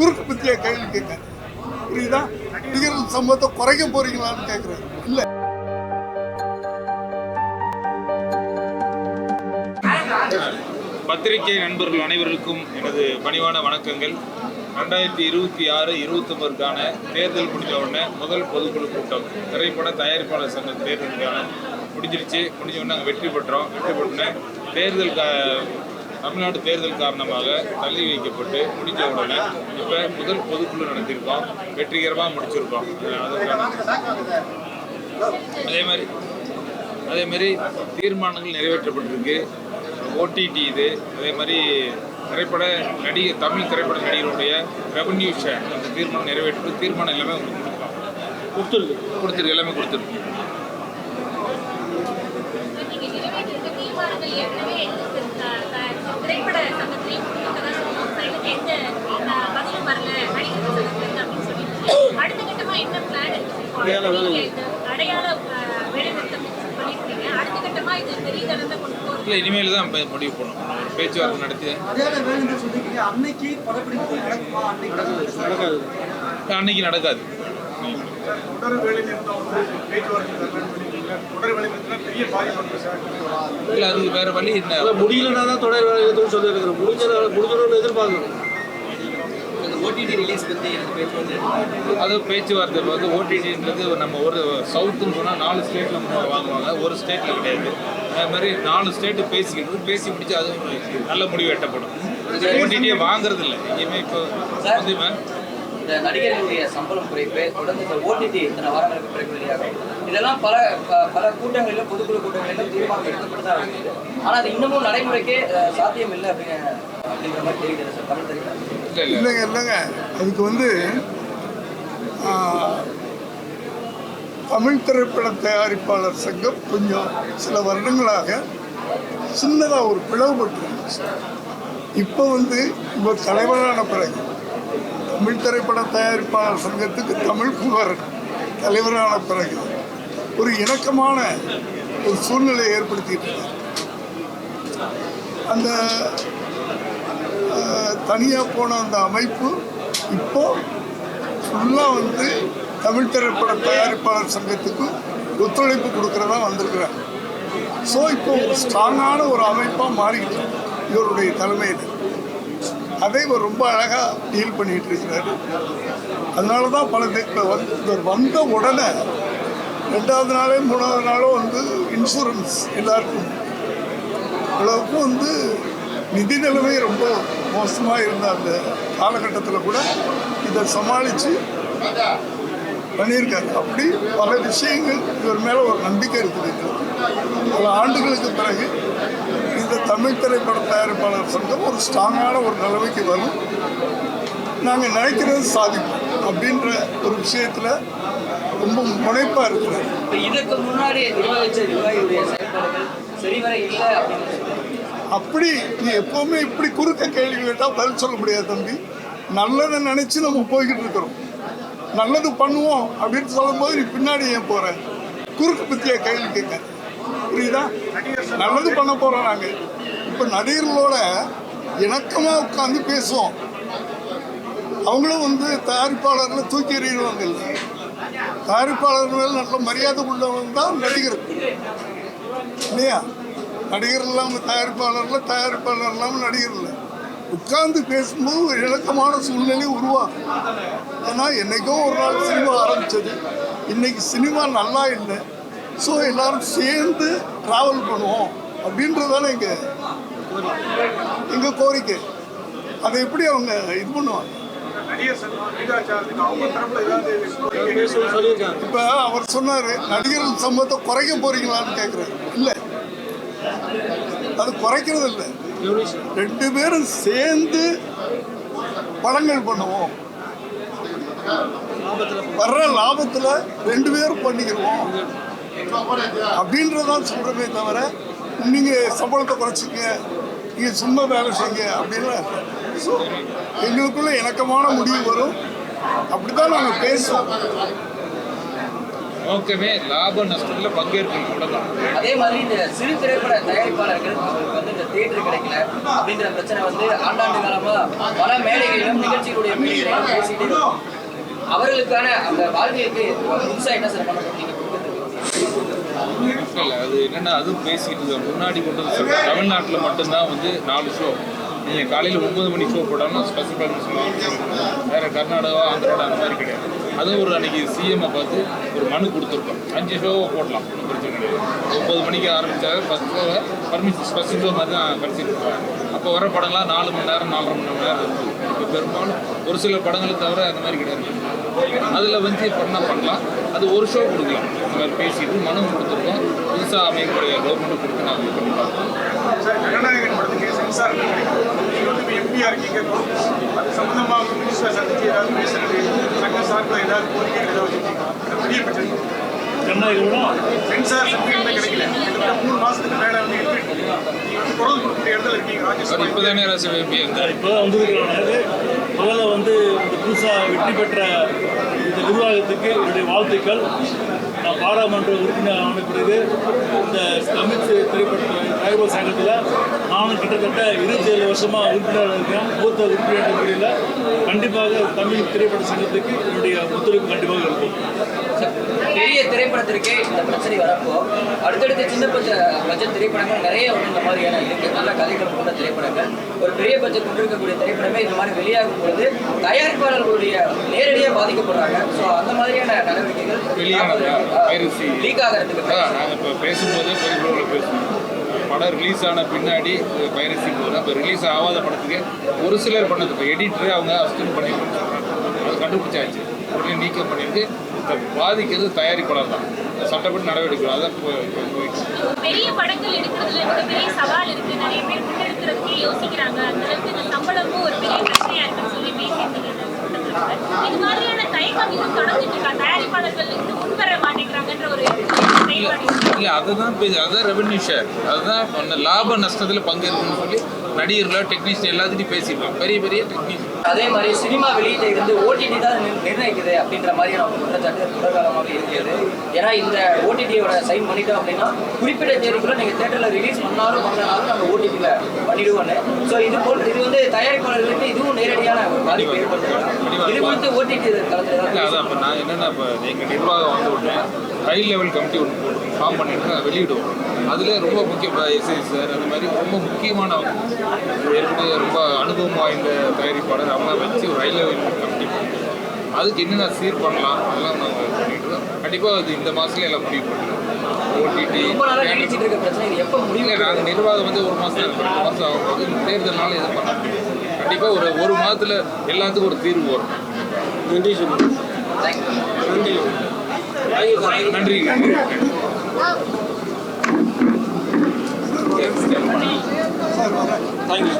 குறுக்கு பற்றிய கேள்வி கேட்காரு. புரியுதா? நடிகர்கள் சம்பவத்தை குறைக்க போறீங்களான்னு கேட்குறாரு. இல்லை, பத்திரிகை நண்பர்கள் அனைவருக்கும் எனது பணிவான வணக்கங்கள். 2026-29க்கான தேர்தல் முடிஞ்ச உடனே முதல் பொதுக்குழு கூட்டம் திரைப்பட தயாரிப்பாளர் சங்க தேர்தலுக்கான முடிஞ்சிருச்சு. முடிஞ்ச உடனே நாங்கள் வெற்றி பெற்றோன்னே தேர்தல் தமிழ்நாடு தேர்தல் காரணமாக தள்ளி வைக்கப்பட்டு முடிஞ்ச உடனே இப்போ முதல் பொதுக்குழு நடத்தியிருக்கோம். வெற்றிகரமாக முடிச்சிருக்கோம். அதே மாதிரி தீர்மானங்கள் நிறைவேற்றப்பட்டிருக்கு. ஓடிடி இது, அதே மாதிரி தமிழ் திரைப்பட நடிகருடைய ரெவன்யூ ஷேர் அந்த தீர்மானம் நிறைவேற்று தீர்மானம் எல்லாமே கொடுத்துருக்கு எல்லாமே கொடுத்துருக்கு. இல்லை, இனிமேல் தான் முடிவு பண்ணணும். ஒரு பேச்சுவார்த்தை நடத்தி அன்னைக்கு நடக்காது. இல்லை, அது வேற வழி என்ன, முடியலன்னா தான் தொடர் வேலை நிறுத்தம் சொல்லியிருக்கிறோம். முடிஞ்சோன்னு எதிர்பார்க்கணும். ஓடிடி ரிலீஸ் பற்றி அது பேச்சுவார்த்தை வந்து ஓடிடின்றது நம்ம ஒரு சவுத்துன்னு சொன்னால் 4 ஸ்டேட்டில் வாங்குவாங்க, ஒரு ஸ்டேட்டில் கிடையாது. அது மாதிரி 4 ஸ்டேட்டு பேசி முடிச்சு அது நல்ல முடிவு எட்டப்படும். ஓடிடியை வாங்குறது இல்லை எங்கேயுமே. இப்போ இந்த நடிகர்களுடைய சம்பளம் குறைப்பு, தொடர்ந்து இந்த ஓடிடி இத்தனை வாரங்களுக்கு பிறகு வெளியாகும். இதெல்லாம் பல கூட்டங்களிலும் பொதுக்குழு கூட்டங்களிலும் தீர்மானம் எடுக்கப்பட்டு இருக்குது. ஆனால் அது இன்னமும் நடைமுறைக்கே சாத்தியம் இல்லை அப்படிங்கிற மாதிரி தெரிகிறது சார். தமிழ் தெரியாது இல்லைங்க. அதுக்கு தமிழ் திரைப்பட தயாரிப்பாளர் சங்கம் கொஞ்சம் சில வருடங்களாக சின்னதாக ஒரு பிளவுபட்டு இப்போ இப்போ தலைவரான பிறகு தமிழ் திரைப்பட தயாரிப்பாளர் சங்கத்துக்கு தமிழ்குமர் தலைவரான பிறகு ஒரு இணக்கமான ஒரு சூழ்நிலையை ஏற்படுத்திட்டு அந்த தனியாக போன அந்த அமைப்பு இப்போ ஃபுல்லாக தமிழ் திரைப்பட தயாரிப்பாளர் சங்கத்துக்கு ஒத்துழைப்பு கொடுக்குறதா வந்திருக்கிறாங்க. ஸோ இப்போ ஒரு ஸ்ட்ராங்கான ஒரு அமைப்பாக மாறிக்கிட்டு இவருடைய தலைமையில் அதை இவர் ரொம்ப அழகாக டீல் பண்ணிகிட்டு இருக்கிறாரு. அதனால தான் இவர் வந்த உடனே 2வது நாளோ 3வது நாளோ இன்சூரன்ஸ் எல்லாருக்கும் அளவுக்கும் நிதி நிலைமை ரொம்ப மோசமாக இருந்த அந்த காலகட்டத்தில் கூட இதை சமாளித்து பண்ணியிருக்காரு. அப்படி பல விஷயங்கள் இவர் மேலே ஒரு நம்பிக்கை இருக்குது. பல ஆண்டுகளுக்கு பிறகு இந்த தமிழ் திரைப்பட தயாரிப்பாளர் சங்கம் ஒரு ஸ்ட்ராங்கான ஒரு நிலைமைக்கு வரும். நாங்கள் நினைக்கிறது சாதிப்போம் அப்படின்ற ஒரு விஷயத்தில் ரொம்ப முனைப்பாக இருக்கிறார். இதற்கு முன்னாடி அப்படி நீ எப்போவுமே இப்படி குறுக்க கேள்வி கேட்டால் பதில் சொல்ல முடியாது தம்பி. நல்லதை நினச்சி நம்ம போய்கிட்டு இருக்கிறோம். நல்லது பண்ணுவோம் அப்படின்னு சொல்லும்போது நீ பின்னாடி ஏன் போகிற? குறுக்கு பற்றிய கேள்வி கேட்க. புரியுதா? நல்லது பண்ண போகிறோம். நாங்கள் இப்போ நடிகர்களோட இணக்கமாக உட்காந்து பேசுவோம். அவங்களும் தயாரிப்பாளர்களை தூக்கி எறிவாங்க. இல்லை, தயாரிப்பாளர் மேலே நல்ல மரியாதை உள்ளவங்க தான் நடிகர் இல்லையா? நடிகர் இல்லாமல் தயாரிப்பாளரில், தயாரிப்பாளர் இல்லாமல் நடிகர் இல்லை. உட்கார்ந்து பேசும்போது ஒரு இணக்கமான சூழ்நிலை உருவாகும். ஏன்னா என்றைக்கோ ஒரு நாள் சினிமா ஆரம்பித்தது, இன்றைக்கி சினிமா நல்லா இல்லை. ஸோ எல்லோரும் சேர்ந்து ட்ராவல் பண்ணுவோம் அப்படின்றதான எங்கள் கோரிக்கை. அதை எப்படி அவங்க இது பண்ணுவாங்க? இப்போ அவர் சொன்னார் நடிகர்கள் சம்பவத்தை குறைக்க போறீங்களான்னு கேட்குறாரு. இல்லை, அது குறைக்கிறது இல்லை. 2 பேரும் சேர்ந்து படங்கள் பண்ணுவோம். வர்ற லாபத்தில் 2 பேரும் பண்ணிக்கிறோம் அப்படின்றதான் சொல்கிறதே தவிர நீங்கள் சம்பளத்தை குறைச்சிங்க, நீங்கள் சும்மா வேலை செய்யுங்க அப்படின்னா. ஸோ எங்களுக்குள்ள இணக்கமான முடிவு வரும். அப்படி தான் நாங்கள் பேசுவோம். நோக்கமே லாப நஷ்டத்தில் பங்கேற்கணும் அவ்வளோதான். அதே மாதிரி இந்த சிறு திரைப்பட தயாரிப்பாளர்கள் அவங்களுக்கு வந்து இந்த தியேட்டர் கிடைக்கல அப்படின்ற பிரச்சனை வந்து ஆண்டாண்டு காலமா பல மேடைகளிலும் நிகழ்ச்சிகளுடைய மேடைகளிலும் பேசிட்டே இருக்கும். அவர்களுக்கான அந்த வாழ்க்கைக்கு புதுசாக என்ன சார் பண்ண முடியும்? இல்லை, அது என்னென்னா அதுவும் பேசிக்கிட்டு இருக்கோம். முன்னாடி கொண்டு வந்து தமிழ்நாட்டில் மட்டும்தான் வந்து 4 ஷோ. நீங்கள் காலையில் 9 மணி ஷோ போட்டாலும் ஸ்பெஷல் பர்மிஷன் வேறு கர்நாடகா ஆந்திராடா அந்த மாதிரி கிடையாது. அதுவும் ஒரு அன்றைக்கி சிஎம்ஐ பார்த்து ஒரு மனு கொடுத்துருக்கோம், 5 ஷோவை போடலாம், ஒன்றும் பிரச்சனை கிடையாது. 9 மணிக்கு ஆரம்பித்தாங்க, 10 ஷோவை பர்மிஷன் ஸ்பெஷல் ஷோ மாதிரி தான் கடைசிட்டு இருப்பாங்க. அப்போ வர படங்கள்லாம் 4 மணி நேரம் 4.5 மணி நேரம் இருக்குது. இப்போ பெரும்பாலும் ஒரு சில படங்களை தவிர அந்த மாதிரி கிடையாது. அதில் வந்து பண்ணலாம், அது ஒரு ஷோ கொடுக்கலாம். இந்த மாதிரி பேசிட்டு மனு கொடுத்துருக்கோம். புதுசாக அமைக்கக்கூடிய கவர்மெண்ட் கொடுத்து நாங்கள் பண்ணி பார்ப்போம். சார், ஜனநாயகன் படத்துக்கு சென்சார் நீங்கள் வந்து எம்பியா இருக்கீங்க, அது சம்பந்தமாக மினிஸ்டர் சந்திச்சு ஏதாவது பேசுறது, சங்க சார்பில் ஏதாவது கோரிக்கைகள் ஏதாவது வச்சுருக்கீங்க? பெரிய பிரச்சனை சென்சார் சர்டிஃபிகேட் கிடைக்கல. 3 மாதத்துக்கு மேலே வந்து நீங்கள் வந்து குரல் கொடுக்குற இடத்துல இருக்கீங்க. ராஜ்யசபா இப்போ தானே ராஜ்யசபா எம்பி இருந்தார். இப்போ வந்திருக்கிறாங்க. முதல்ல வந்து இந்த புதுசாக வெற்றி பெற்ற இந்த நிர்வாகத்துக்கு என்னுடைய வாழ்த்துக்கள். நான் பாராளுமன்ற உறுப்பினர் ஆன பிறகு இந்த தமிழ் திரைப்பட தயாரிப்பாளர் சங்கத்தில் நானும் கிட்டத்தட்ட 27 வருஷமாக உறுப்பினர் இருக்கிறேன். மூத்த உறுப்பினர் முறையில் கண்டிப்பாக தமிழ் திரைப்பட சங்கத்துக்கு என்னுடைய ஒத்துழைப்பு கண்டிப்பாக இருக்கும். பெரிய திரைப்படத்திற்கே இந்த பிரச்சனை வரப்போ அடுத்தடுத்த சின்ன பட்ஜெட் திரைப்படங்கள் நிறைய வந்து இந்த மாதிரியான இருக்கு. நல்ல கதைகள் கொண்ட திரைப்படங்கள், ஒரு பெரிய பட்ஜெட் கொண்டிருக்கக்கூடிய திரைப்படமே இந்த மாதிரி வெளியாகும் பொழுது தயாரிப்பாளர்களுடைய நேரடியாக பாதிக்கப்படுறாங்க. ஸோ அந்த மாதிரியான நடவடிக்கைகள் லீக் ஆகிறதுக்கு நாங்கள் இப்போ பேசும்போதே பெரிய பேசுவோம். படம் ரிலீஸ் ஆன பின்னாடி பைரசி போதும். இப்போ ரிலீஸ் ஆகாத படத்துக்கு ஒரு சிலர் பண்ணது, இப்போ எடிட்டரு அவங்க அசிஸ்டன்ட் பண்ணிருக்கோன்னு சொல்கிறாங்க. அது கண்டுபிடிச்சாச்சு, உடனே நீக்கம் பண்ணியிருக்கு. பாதிக்கிறது தயாரிப்பாளர் தான், சட்டப்படி நடவடிக்கை. அதான் போயிட்டு பெரிய படங்கள் எடுக்கிறதுல மிகப்பெரிய சவால் இருக்கு. நிறைய பேர் முன்னெடுக்கிறதுக்கே யோசிக்கிறாங்க. அந்த அளவுக்கு இந்த சம்பளமும் ஒரு பெரிய பிரச்சனையா இருக்குன்னு சொல்லி பேசியிருந்தீங்க. இது மாதிரியான தயக்கம் இன்னும் தொடர்ந்துட்டு இருக்கா? தயாரிப்பாளர்கள் இன்னும் முன்வர மாட்டேங்கிறாங்கன்ற ஒரு இல்லை, அதுதான் அதுதான் ரெவென்யூ ஷேர், அதுதான் லாப நஷ்டத்தில் பங்கேற்கணும்னு சொல்லி நடிகர்களோ டெக்னீஷியன் எல்லாத்தையும் பேசிக்கலாம். பெரிய பெரிய டெக்னீஷியன் அதே மாதிரி சினிமா வெளியீட்டை வந்து ஓடிடி தான் நிர்ணயிக்குது அப்படின்ற மாதிரியான குற்றச்சாட்டு தொடர்காலமாக இருக்கிறது. ஏன்னா இந்த ஓடிடியோட சைன் பண்ணிட்டோம் அப்படின்னா குறிப்பிட்ட தேதிக்குள்ள நீங்கள் தேட்டரில் ரிலீஸ் பண்ணாலும் நம்ம ஓடிடியில் பண்ணிடுவோன்னு. ஸோ இது வந்து தயாரிப்பாளர்களுக்கு இதுவும் நேரடியான ஒரு பாதிப்பு ஏற்படுத்தும். இது குறித்து ஓடிடி தளத்தில் இல்லை, அதான் இப்போ நான் என்னென்னா, இப்போ எங்கள் நிர்வாகம் வந்து ஒன்று ஹை லெவல் கமிட்டி ஒன்று போட்டு ஃபார்ம் பண்ணிட்டு அதை வெளியிடுவோம். அதில் ரொம்ப முக்கிய எஸ்ஐ சார் அந்த மாதிரி ரொம்ப முக்கியமானவங்க, ஏற்கனவே ரொம்ப அனுபவம் வாய்ந்த தயாரிப்பாளர் அவங்க வச்சு ஒரு ஹை லெவல் கமிட்டி பண்ணி அதுக்கு என்னென்ன சீர் பண்ணலாம் அதெல்லாம் நாங்கள் பண்ணிட்டு கண்டிப்பாக அது இந்த மாதத்துல எல்லாம் முடிவு பண்ணிடுவோம். ஓடிடி இல்லை, நாங்கள் நிர்வாகம் வந்து 1 மாதம் இருக்கும், 2 மாதம் ஆகும்போது தேர்தல்னால எதுவும் பண்ண முடியும். கண்டிப்பாக ஒரு மாதத்தில் எல்லாத்துக்கும் ஒரு தீர்வு வரும். நன்றி சொல்லுங்கள். நன்றி. தேங்க்யூ.